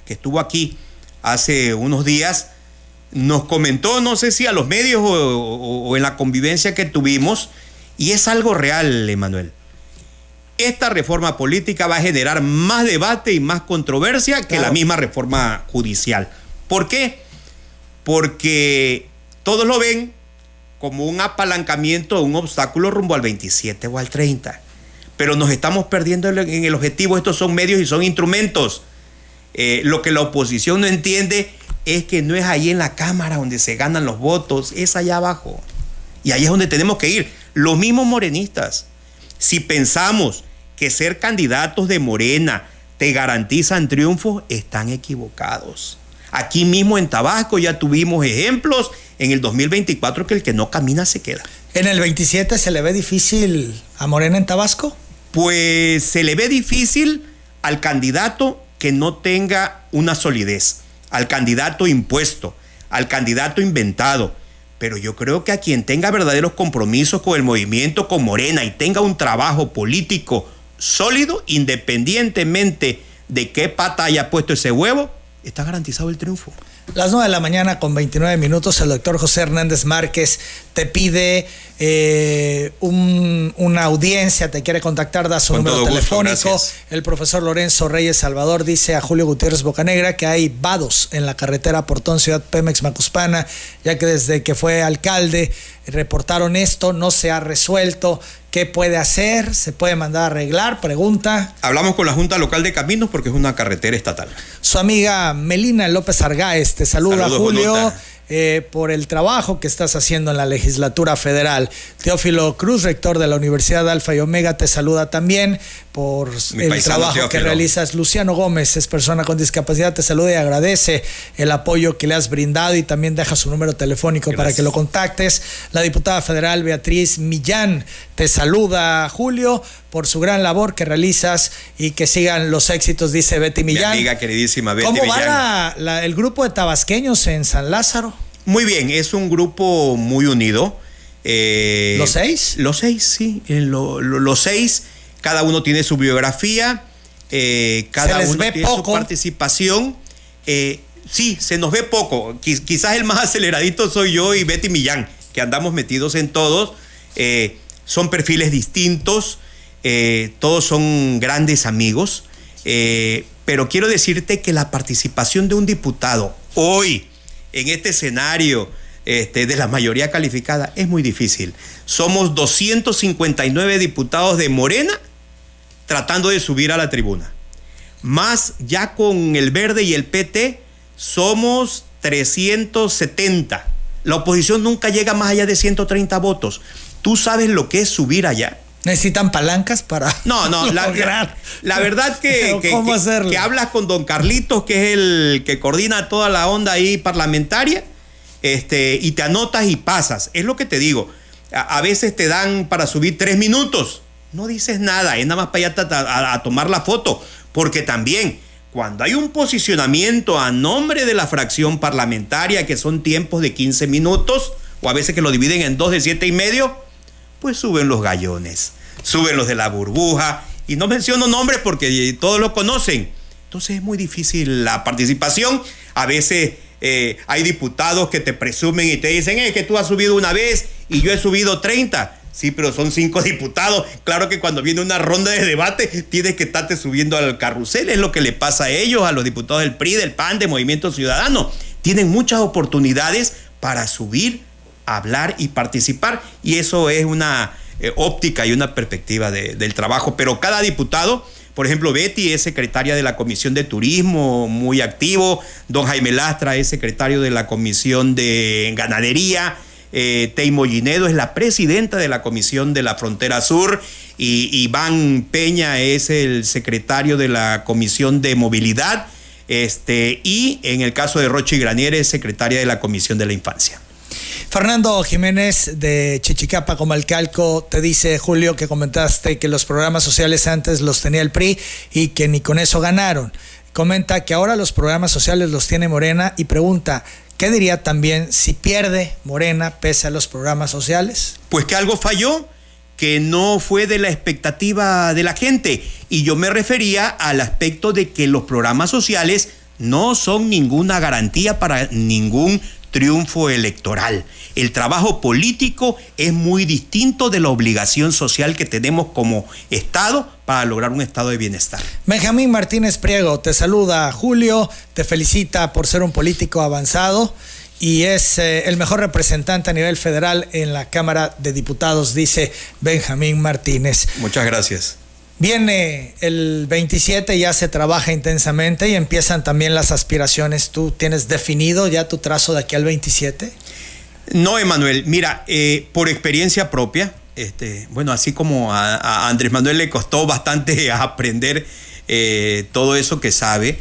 que estuvo aquí hace unos días, nos comentó, no sé si a los medios o en la convivencia que tuvimos, y es algo real, Emanuel. Esta reforma política va a generar más debate y más controversia que la misma reforma judicial. ¿Por qué? Porque todos lo ven como un apalancamiento, un obstáculo rumbo al 27 o al 30. Pero nos estamos perdiendo en el objetivo. Estos son medios y son instrumentos. Lo que la oposición no entiende es que no es ahí en la Cámara donde se ganan los votos, es allá abajo. Y ahí es donde tenemos que ir. Los mismos morenistas, si pensamos que ser candidatos de Morena te garantizan triunfo, están equivocados. Aquí mismo en Tabasco ya tuvimos ejemplos en el 2024 que el que no camina se queda. ¿En el 27 se le ve difícil a Morena en Tabasco? Pues se le ve difícil al candidato que no tenga una solidez, al candidato impuesto, al candidato inventado. Pero yo creo que a quien tenga verdaderos compromisos con el movimiento, con Morena, y tenga un trabajo político sólido, independientemente de qué pata haya puesto ese huevo, está garantizado el triunfo. Las 9 de la mañana con 29 minutos, el doctor José Hernández Márquez te pide una audiencia, te quiere contactar, da su número telefónico. Gusto, el profesor Lorenzo Reyes Salvador dice a Julio Gutiérrez Bocanegra que hay vados en la carretera Portón Ciudad Pemex Macuspana, ya que desde que fue alcalde reportaron esto, no se ha resuelto. ¿Qué puede hacer? ¿Se puede mandar a arreglar? Pregunta. Hablamos con la Junta Local de Caminos porque es una carretera estatal. Su amiga Melina López Argáez te saluda. Saludos, Julio, por el trabajo que estás haciendo en la legislatura federal. Teófilo Cruz, rector de la Universidad Alfa y Omega, te saluda también por el trabajo Teófilo que realizas. Luciano Gómez es persona con discapacidad, te saluda y agradece el apoyo que le has brindado y también deja su número telefónico. Gracias. Para que lo contactes. La diputada federal Beatriz Millán te saluda, Julio, por su gran labor que realizas y que sigan los éxitos, dice Betty Millán. Mi amiga queridísima Betty Millán. ¿Cómo va Millán? El grupo de tabasqueños en San Lázaro? Muy bien, es un grupo muy unido. ¿Los 6? Los 6, sí. Los 6, cada uno tiene su biografía, cada uno tiene poco. Su participación. Sí, se nos ve poco. Quizás el más aceleradito soy yo y Betty Millán, que andamos metidos en todos. Son perfiles distintos, todos son grandes amigos, pero quiero decirte que la participación de un diputado hoy en este escenario de la mayoría calificada es muy difícil. Somos 259 diputados de Morena tratando de subir a la tribuna. Más ya con el Verde y el PT somos 370. La oposición nunca llega más allá de 130 votos. ¿Tú sabes lo que es subir allá? ¿Necesitan palancas para lograr? La verdad que hablas con don Carlitos, que es el que coordina toda la onda ahí parlamentaria, y te anotas y pasas. Es lo que te digo. A veces te dan para subir 3 minutos. No dices nada, es nada más para allá a tomar la foto. Porque también, cuando hay un posicionamiento a nombre de la fracción parlamentaria, que son tiempos de 15 minutos, o a veces que lo dividen en 2 de 7,5, pues suben los gallones, suben los de la burbuja, y no menciono nombres porque todos lo conocen. Entonces es muy difícil la participación. A veces hay diputados que te presumen y te dicen, que tú has subido una vez y yo he subido 30. Sí, pero son 5 diputados. Claro que cuando viene una ronda de debate tienes que estarte subiendo al carrusel. Es lo que le pasa a ellos, a los diputados del PRI, del PAN, de Movimiento Ciudadano. Tienen muchas oportunidades para subir, hablar y participar. Y eso es una óptica y una perspectiva del trabajo. Pero cada diputado, por ejemplo, Betty es secretaria de la Comisión de Turismo, muy activo. Don Jaime Lastra es secretario de la Comisión de Ganadería. Teimo Ginedo es la presidenta de la Comisión de la Frontera Sur. Y Iván Peña es el secretario de la Comisión de Movilidad. Y en el caso de Rochi Granier es secretaria de la Comisión de la Infancia. Fernando Jiménez de Chichicapa, Comalcalco, te dice, Julio, que comentaste que los programas sociales antes los tenía el PRI y que ni con eso ganaron. Comenta que ahora los programas sociales los tiene Morena y pregunta, ¿qué diría también si pierde Morena pese a los programas sociales? Pues que algo falló, que no fue de la expectativa de la gente. Y yo me refería al aspecto de que los programas sociales no son ninguna garantía para ningún triunfo electoral. El trabajo político es muy distinto de la obligación social que tenemos como Estado para lograr un estado de bienestar. Benjamín Martínez Priego, te saluda Julio, te felicita por ser un político avanzado y es el mejor representante a nivel federal en la Cámara de Diputados, dice Benjamín Martínez. Muchas gracias. Viene el 27, ya se trabaja intensamente y empiezan también las aspiraciones. ¿Tú tienes definido ya tu trazo de aquí al 27? No, Emanuel, mira, por experiencia propia, bueno, así como a Andrés Manuel le costó bastante aprender todo eso que sabe,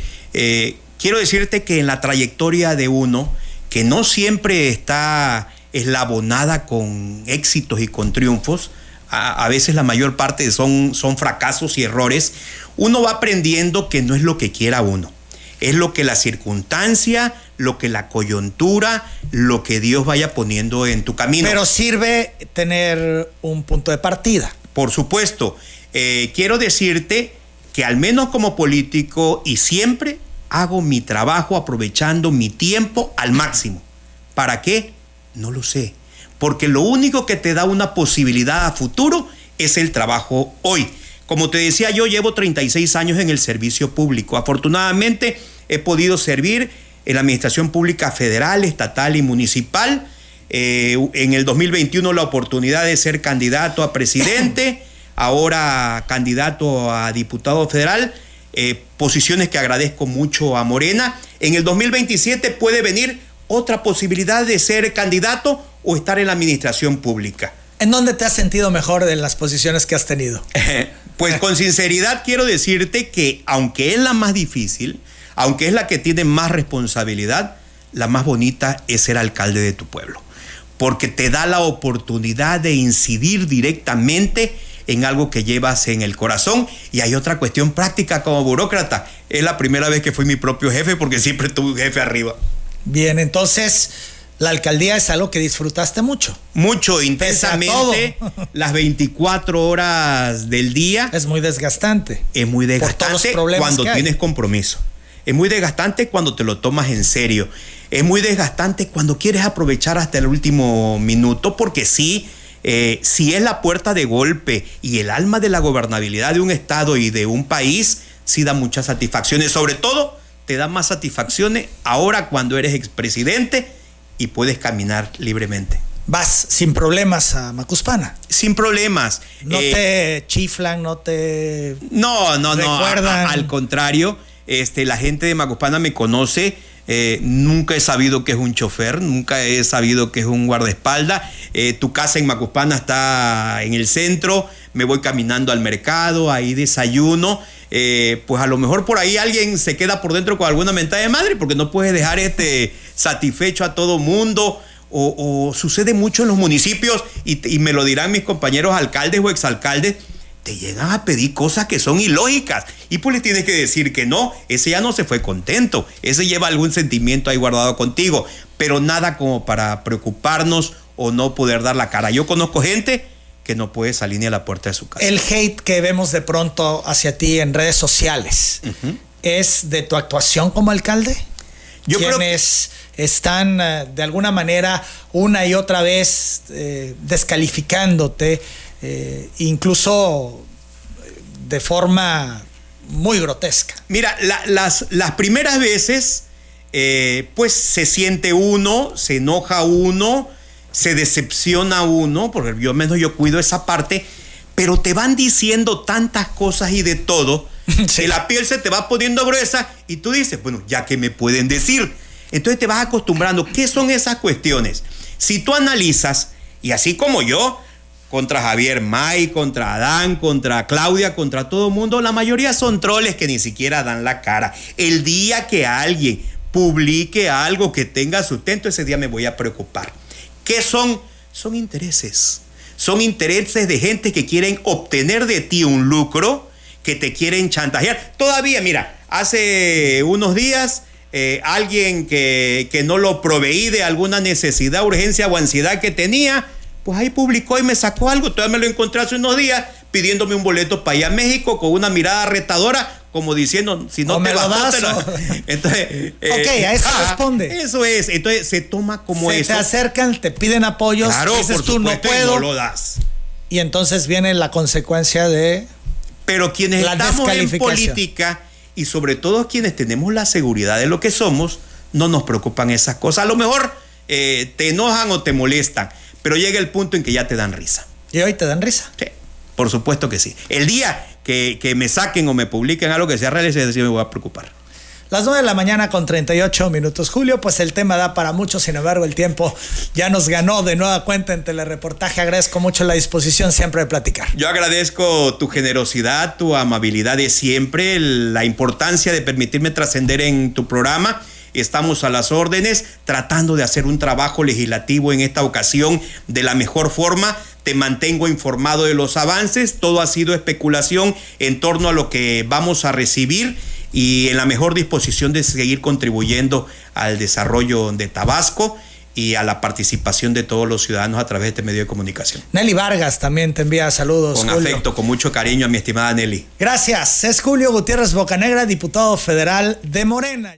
quiero decirte que en la trayectoria de uno, que no siempre está eslabonada con éxitos y con triunfos, a veces la mayor parte son fracasos y errores, uno va aprendiendo que no es lo que quiera uno, es lo que la circunstancia, lo que la coyuntura, lo que Dios vaya poniendo en tu camino. Pero sirve tener un punto de partida. Por supuesto, quiero decirte que al menos como político y siempre hago mi trabajo aprovechando mi tiempo al máximo. ¿Para qué? No lo sé. Porque lo único que te da una posibilidad a futuro es el trabajo hoy. Como te decía, yo llevo 36 años en el servicio público. Afortunadamente he podido servir en la administración pública federal, estatal y municipal. En el 2021 la oportunidad de ser candidato a presidente, ahora candidato a diputado federal, posiciones que agradezco mucho a Morena. En el 2027 puede venir otra posibilidad de ser candidato o estar en la administración pública. ¿En dónde te has sentido mejor de las posiciones que has tenido? Pues con sinceridad quiero decirte que aunque es la más difícil, aunque es la que tiene más responsabilidad, la más bonita es ser alcalde de tu pueblo, porque te da la oportunidad de incidir directamente en algo que llevas en el corazón. Y hay otra cuestión práctica como burócrata, es la primera vez que fui mi propio jefe porque siempre tuve un jefe arriba. Bien, entonces la alcaldía es algo que disfrutaste mucho. Mucho, intensamente, las 24 horas del día. Es muy desgastante. Es muy desgastante cuando tienes compromiso. Es muy desgastante cuando te lo tomas en serio. Es muy desgastante cuando quieres aprovechar hasta el último minuto, porque sí, si es la puerta de golpe y el alma de la gobernabilidad de un estado y de un país, sí da muchas satisfacciones. Sobre todo, te da más satisfacciones ahora cuando eres expresidente y puedes caminar libremente. Vas sin problemas a Macuspana. Sin problemas. No te chiflan, no te... No. recuerdan. Al contrario, la gente de Macuspana me conoce. Nunca he sabido que es un chofer, nunca he sabido que es un guardaespaldas. Tu casa en Macuspana está en el centro, me voy caminando al mercado, ahí desayuno. Pues a lo mejor por ahí alguien se queda por dentro con alguna mentada de madre, porque no puedes dejar satisfecho a todo mundo. O sucede mucho en los municipios, y me lo dirán mis compañeros alcaldes o exalcaldes, te llegan a pedir cosas que son ilógicas y pues le tienes que decir que no. Ese ya no se fue contento, ese lleva algún sentimiento ahí guardado contigo, pero nada como para preocuparnos o no poder dar la cara. Yo conozco gente que no puede salir ni a la puerta de su casa. El hate que vemos de pronto hacia ti en redes sociales, ¿es de tu actuación como alcalde? Yo creo que están de alguna manera una y otra vez descalificándote, incluso de forma muy grotesca. Mira, las primeras veces pues se siente uno, se enoja uno, se decepciona uno, porque yo menos yo cuido esa parte, pero te van diciendo tantas cosas y de todo, que la piel se te va poniendo gruesa y tú dices, bueno, ya que me pueden decir. Entonces te vas acostumbrando. ¿Qué son esas cuestiones? Si tú analizas, y así como yo, contra Javier May, contra Adán, contra Claudia, contra todo el mundo, la mayoría son troles que ni siquiera dan la cara. El día que alguien publique algo que tenga sustento, ese día me voy a preocupar. ¿Qué son? Son intereses. Son intereses de gente que quieren obtener de ti un lucro, que te quieren chantajear. Todavía, mira, hace unos días, alguien que no lo proveí de alguna necesidad, urgencia o ansiedad que tenía, pues ahí publicó y me sacó algo. Todavía me lo encontré hace unos días pidiéndome un boleto para ir a México con una mirada retadora, como diciendo, si no te vas, entonces, ok, a eso responde. Eso es, entonces se toma como eso. Se te acercan, te piden apoyos, claro, dices por tú supuesto, no puedo, y no lo das. Y entonces viene la consecuencia de... Pero quienes estamos en política y sobre todo quienes tenemos la seguridad de lo que somos, no nos preocupan esas cosas. A lo mejor te enojan o te molestan, pero llega el punto en que ya te dan risa. ¿Y hoy te dan risa? Sí, por supuesto que sí. El día que me saquen o me publiquen algo que sea real, ese día me voy a preocupar. Las 9 de la mañana con 38 minutos, Julio, pues el tema da para mucho, sin embargo el tiempo ya nos ganó de nueva cuenta en Telereportaje. Agradezco mucho la disposición siempre de platicar. Yo agradezco tu generosidad, tu amabilidad de siempre, la importancia de permitirme trascender en tu programa. Estamos a las órdenes, tratando de hacer un trabajo legislativo en esta ocasión de la mejor forma. Te mantengo informado de los avances. Todo ha sido especulación en torno a lo que vamos a recibir y en la mejor disposición de seguir contribuyendo al desarrollo de Tabasco y a la participación de todos los ciudadanos a través de este medio de comunicación. Nelly Vargas también te envía saludos. Con Julio. afecto, con mucho cariño a mi estimada Nelly. Gracias. Es Julio Gutiérrez Bocanegra, diputado federal de Morena.